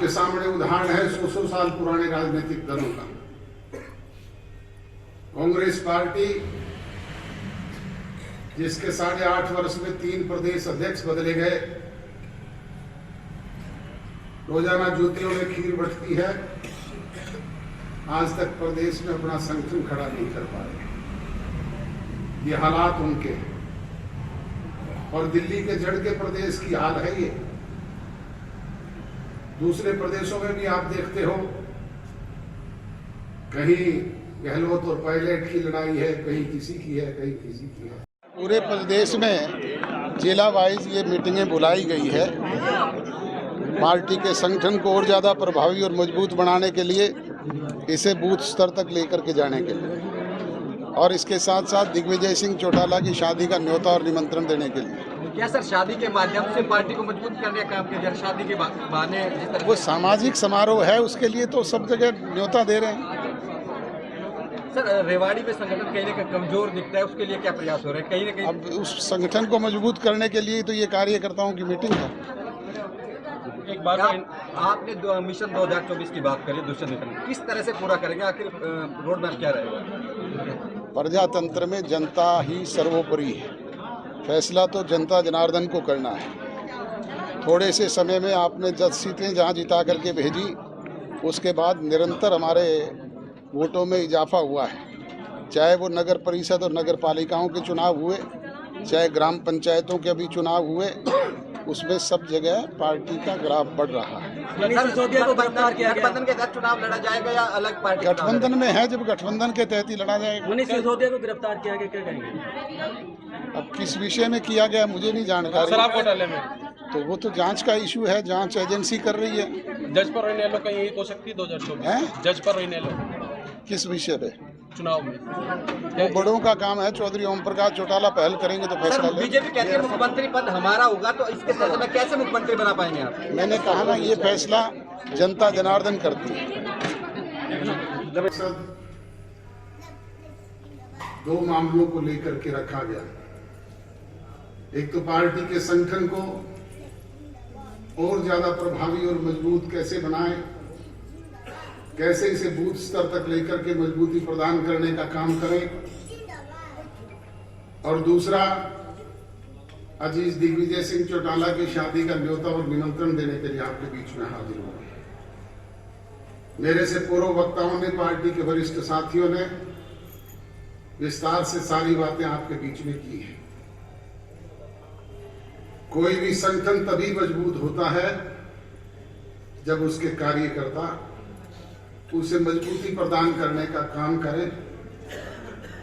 आपके सामने उदाहरण है 100 साल पुराने राजनीतिक दलों का। कांग्रेस पार्टी, जिसके 8.5 वर्ष में 3 प्रदेश अध्यक्ष बदले गए, रोजाना जूतियों में खीर बंटती है, आज तक प्रदेश में अपना संगठन खड़ा नहीं कर पा रहे। ये हालात उनके हैं और दिल्ली के जड़ के प्रदेश की हाल है ये। दूसरे प्रदेशों में भी आप देखते हो, कहीं गहलोत और पायलट की लड़ाई है, कहीं किसी की है, कहीं किसी की है। पूरे प्रदेश में जिला वाइज ये मीटिंगें बुलाई गई है पार्टी के संगठन को और ज़्यादा प्रभावी और मजबूत बनाने के लिए, इसे बूथ स्तर तक लेकर के जाने के लिए, और इसके साथ साथ दिग्विजय सिंह चौटाला की शादी का न्योता और निमंत्रण देने के लिए। क्या सर शादी के माध्यम से पार्टी को मजबूत करने का काम किया? शादी के बहाने जिस तरह वो सामाजिक समारोह है, उसके लिए तो सब जगह न्योता दे रहे हैं। सर रेवाड़ी में संगठन कहीं ना कहीं कमजोर दिखता है, उसके लिए क्या प्रयास हो रहे हैं? कहीं ना कहीं अब उस संगठन को मजबूत करने के लिए तो ये कार्यकर्ताओं की मीटिंग है। एक बार आपने मिशन 2024 की बात करी, दुष्यंत किस तरह से पूरा करेंगे? आखिर रोड मैप क्या रहेगा? प्रजातंत्र में जनता ही सर्वोपरि है, फैसला तो जनता जनार्दन को करना है। थोड़े से समय में आपने 10 सीटें जहां जिता करके भेजी, उसके बाद निरंतर हमारे वोटों में इजाफा हुआ है। चाहे वो नगर परिषद और नगर पालिकाओं के चुनाव हुए, चाहे ग्राम पंचायतों के अभी चुनाव हुए, उसमें सब जगह पार्टी का ग्राफ बढ़ रहा है। गठबंधन के तहत चुनाव लड़ा जाएगा या अलग पार्टी? गठबंधन में है, जब गठबंधन के तहत ही लड़ा जाएगा। मनीष सिसोदिया को गिरफ्तार किया गया, क्या कहेंगे? अब किस विषय में किया गया मुझे नहीं जानकारी। शराब घोटाले में तो वो तो जांच का इशू है, जांच एजेंसी कर रही है। जज पर रहने कहीं यही हो सकती है 2024 जज पर रहने किस विषय पे? चुनाव में वो बड़ों का काम है। चौधरी ओम प्रकाश चौटाला पहल करेंगे तो फैसला लेंगे। बीजेपी कहती है मुख्यमंत्री पद हमारा होगा, तो इसके सिलसिले में कैसे मुख्यमंत्री बना पाएंगे आप? मैंने कहा ना, ये फैसला जनता जनार्दन करती है। दो मामलों को लेकर के रखा गया। एक तो पार्टी के संगठन को और ज्यादा प्रभावी और मजबूत कैसे बनाए, कैसे इसे बूथ स्तर तक लेकर के मजबूती प्रदान करने का काम करें, और दूसरा अजीज दिग्विजय सिंह चौटाला की शादी का न्योता और निमंत्रण देने के लिए आपके बीच में हाजिर हुआ। मेरे से पूर्व वक्ताओं ने, पार्टी के वरिष्ठ साथियों ने विस्तार से सारी बातें आपके बीच में की है। कोई भी संगठन तभी मजबूत होता है जब उसके कार्यकर्ता उसे मजबूती प्रदान करने का काम करें,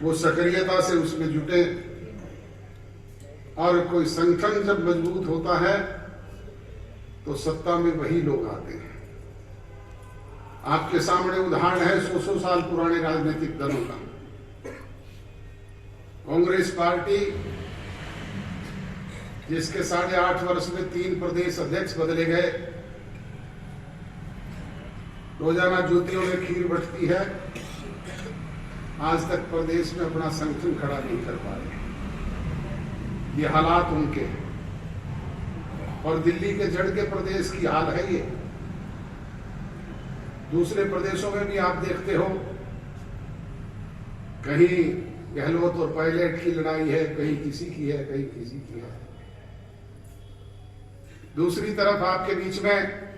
वो सक्रियता से उसमें जुटे। और कोई संगठन जब मजबूत होता है तो सत्ता में वही लोग आते हैं। आपके सामने उदाहरण है 100 साल पुराने राजनीतिक दलों का। कांग्रेस पार्टी, जिसके 8.5 वर्ष में 3 प्रदेश अध्यक्ष बदले गए, रोजाना जूतियों में खीर बंटती है, आज तक प्रदेश में अपना संगठन खड़ा नहीं कर पा रहे। ये हालात उनके हैं और दिल्ली के जड़ के प्रदेश की हाल है ये। दूसरे प्रदेशों में भी आप देखते हो, कहीं गहलोत और पायलट की लड़ाई है, कहीं किसी की है, कहीं किसी की है। दूसरी तरफ आपके बीच में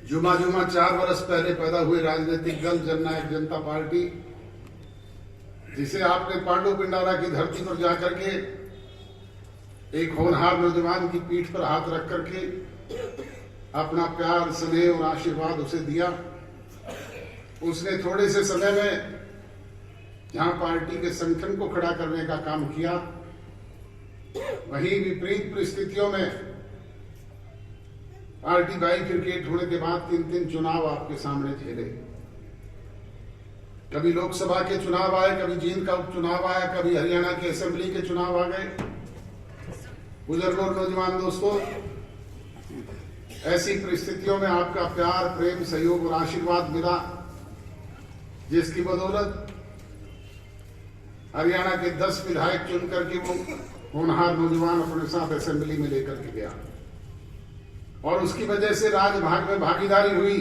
जुमा 4 वर्ष पहले पैदा हुए राजनीतिक दल जननायक जनता पार्टी, जिसे आपने पांडु पिंडारा की धरती पर जाकर के एक होनहार नौजवान की पीठ पर हाथ रख करके अपना प्यार, स्नेह और आशीर्वाद उसे दिया। उसने थोड़े से समय में जहां पार्टी के संगठन को खड़ा करने का काम किया, वहीं विपरीत परिस्थितियों में पार्टी बाइफरकेट होने के बाद 3 चुनाव आपके सामने झेले। कभी लोकसभा के चुनाव आए, कभी जींद का उपचुनाव आया, कभी हरियाणा के असेंबली के चुनाव आ गए। बुजुर्गों और नौजवान दोस्तों, ऐसी परिस्थितियों में आपका प्यार, प्रेम, सहयोग और आशीर्वाद मिला, जिसकी बदौलत हरियाणा के 10 विधायक चुन करके वो होनहार नौजवान अपने साथ असेंबली में लेकर के गया। और उसकी वजह से राजभाग में भागीदारी हुई।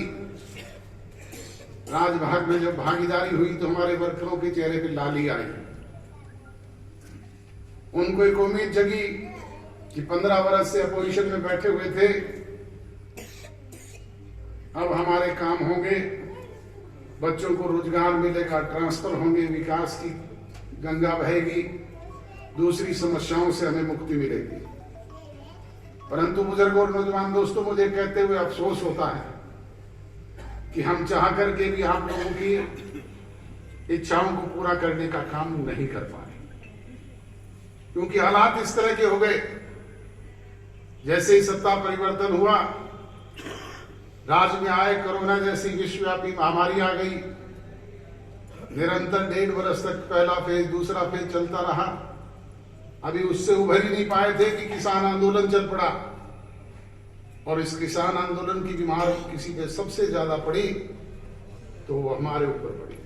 राजभाग में जब भागीदारी हुई तो हमारे वर्करों के चेहरे पे लाली आई। उनको एक उम्मीद जगी कि 15 वर्ष से अपोजिशन में बैठे हुए थे, अब हमारे काम होंगे, बच्चों को रोजगार मिलेगा, ट्रांसफर होंगे, विकास की गंगा बहेगी, दूसरी समस्याओं से हमें मुक्ति मिलेगी। परंतु बुजुर्गों और नौजवान दोस्तों, मुझे कहते हुए अफसोस होता है कि हम चाह करके भी आप लोगों की इच्छाओं को पूरा करने का काम नहीं कर पाए, क्योंकि हालात इस तरह के हो गए। जैसे ही सत्ता परिवर्तन हुआ, राज्य में आए कोरोना जैसी विश्वव्यापी महामारी आ गई। निरंतर 1.5 वर्ष तक पहला फेज, दूसरा फेज चलता रहा। अभी उससे उभर ही नहीं पाए थे कि किसान आंदोलन चल पड़ा, और इस किसान आंदोलन की बीमार किसी पे सबसे ज्यादा पड़ी तो वो हमारे ऊपर पड़ी।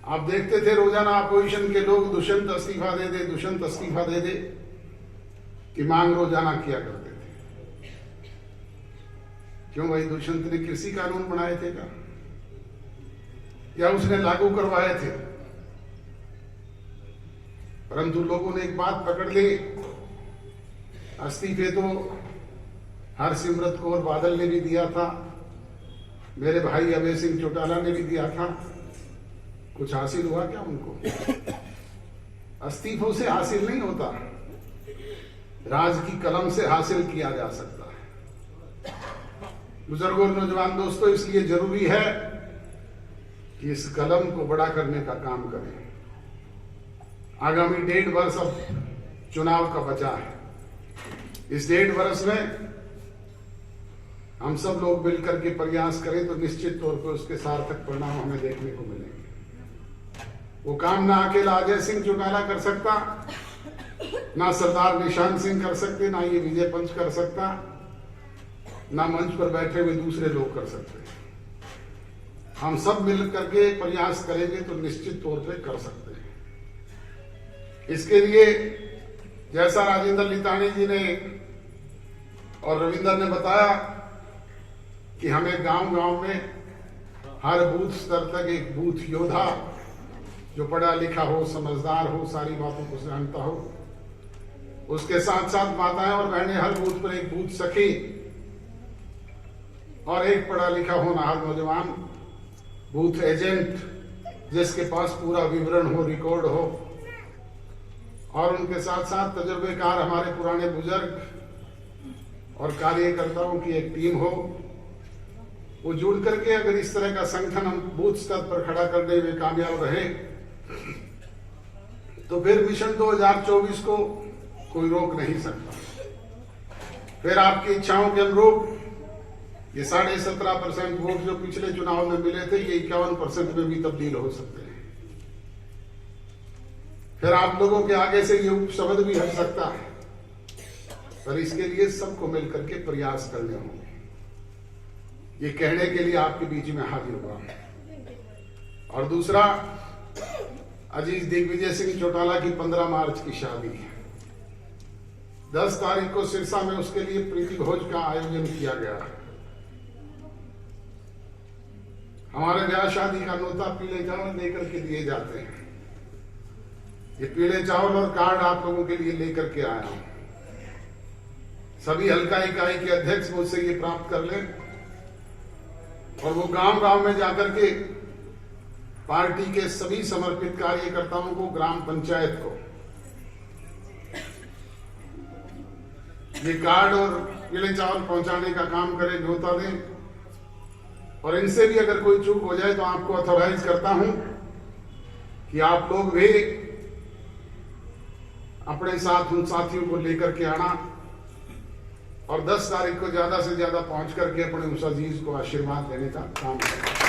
आप देखते थे रोजाना अपोजिशन के लोग दुष्यंत इस्तीफा दे दे, दुष्यंत इस्तीफा दे दे की मांग रोजाना किया करते थे। क्यों भाई? दुष्यंत ने कृषि कानून बनाए थे क्या, या उसने लागू करवाए थे? परंतु लोगों ने एक बात पकड़ ली, इस्तीफे तो हरसिमरत कौर बादल ने भी दिया था, मेरे भाई अभय सिंह चौटाला ने भी दिया था। कुछ हासिल हुआ क्या उनको? इस्तीफों से हासिल नहीं होता, राज की कलम से हासिल किया जा सकता है। बुजुर्गों और नौजवान दोस्तों, इसलिए जरूरी है कि इस कलम को बड़ा करने का काम करें। आगामी 1.5 वर्ष अब चुनाव का बचा है। इस 1.5 वर्ष में हम सब लोग मिलकर के प्रयास करें तो निश्चित तौर पर उसके सार्थक परिणाम हमें देखने को मिलेंगे। वो काम ना अकेला अजय सिंह चौटाला कर सकता, ना सरदार निशान सिंह कर सकते, ना ये विजय पंच कर सकता, ना मंच पर बैठे हुए दूसरे लोग कर सकते। हम सब मिल करके प्रयास करेंगे तो निश्चित तौर पे कर सकते हैं। इसके लिए जैसा राजेंद्र लितानी जी ने और रविंदर ने बताया कि हमें गांव-गांव में हर बूथ स्तर तक एक बूथ योद्धा जो पढ़ा लिखा हो, समझदार हो, सारी बातों को जानता हो, उसके साथ साथ माताएं और बहनें हर बूथ पर एक बूथ सखी और एक पढ़ा लिखा होनहार नौजवान बूथ एजेंट जिसके पास पूरा विवरण हो, रिकॉर्ड हो, और उनके साथ साथ तजुर्बेकार हमारे पुराने बुजुर्ग और कार्यकर्ताओं की एक टीम हो। वो जुड़ करके अगर इस तरह का संगठन हम बूथ स्तर पर खड़ा करने में कामयाब रहे तो फिर मिशन 2024 को कोई रोक नहीं सकता। फिर आपकी इच्छाओं के अनुरूप ये 17.5% वोट जो पिछले चुनाव में मिले थे, ये 51% में भी तब्दील हो सकते हैं। फिर आप लोगों के आगे से ये उपशब्द भी हट सकता है, पर इसके लिए सबको मिलकर के प्रयास करने होंगे। ये कहने के लिए आपके बीच में हाजिर हुआ। और दूसरा, अजीज दिग्विजय सिंह चौटाला की 15 मार्च की शादी है। 10 तारीख को सिरसा में उसके लिए प्रीति भोज का आयोजन किया गया। हमारे ब्याह शादी का नोता पीले चावल लेकर के दिए जाते हैं। ये पीले चावल और कार्ड आप लोगों के लिए लेकर के आया हूं। सभी हल्का इकाई के अध्यक्ष मुझसे ये प्राप्त कर लें और वो गांव-गांव में जाकर के पार्टी के सभी समर्पित कार्यकर्ताओं को, ग्राम पंचायत को ये कार्ड और पीले चावल पहुंचाने का काम करें, न्योता दें। और इनसे भी अगर कोई चूक हो जाए तो आपको ऑथोराइज करता हूं कि आप लोग भी अपने साथ उन साथियों को लेकर के आना और 10 तारीख को ज्यादा से ज्यादा पहुंच करके अपने उस अजीज को आशीर्वाद देने का काम करें।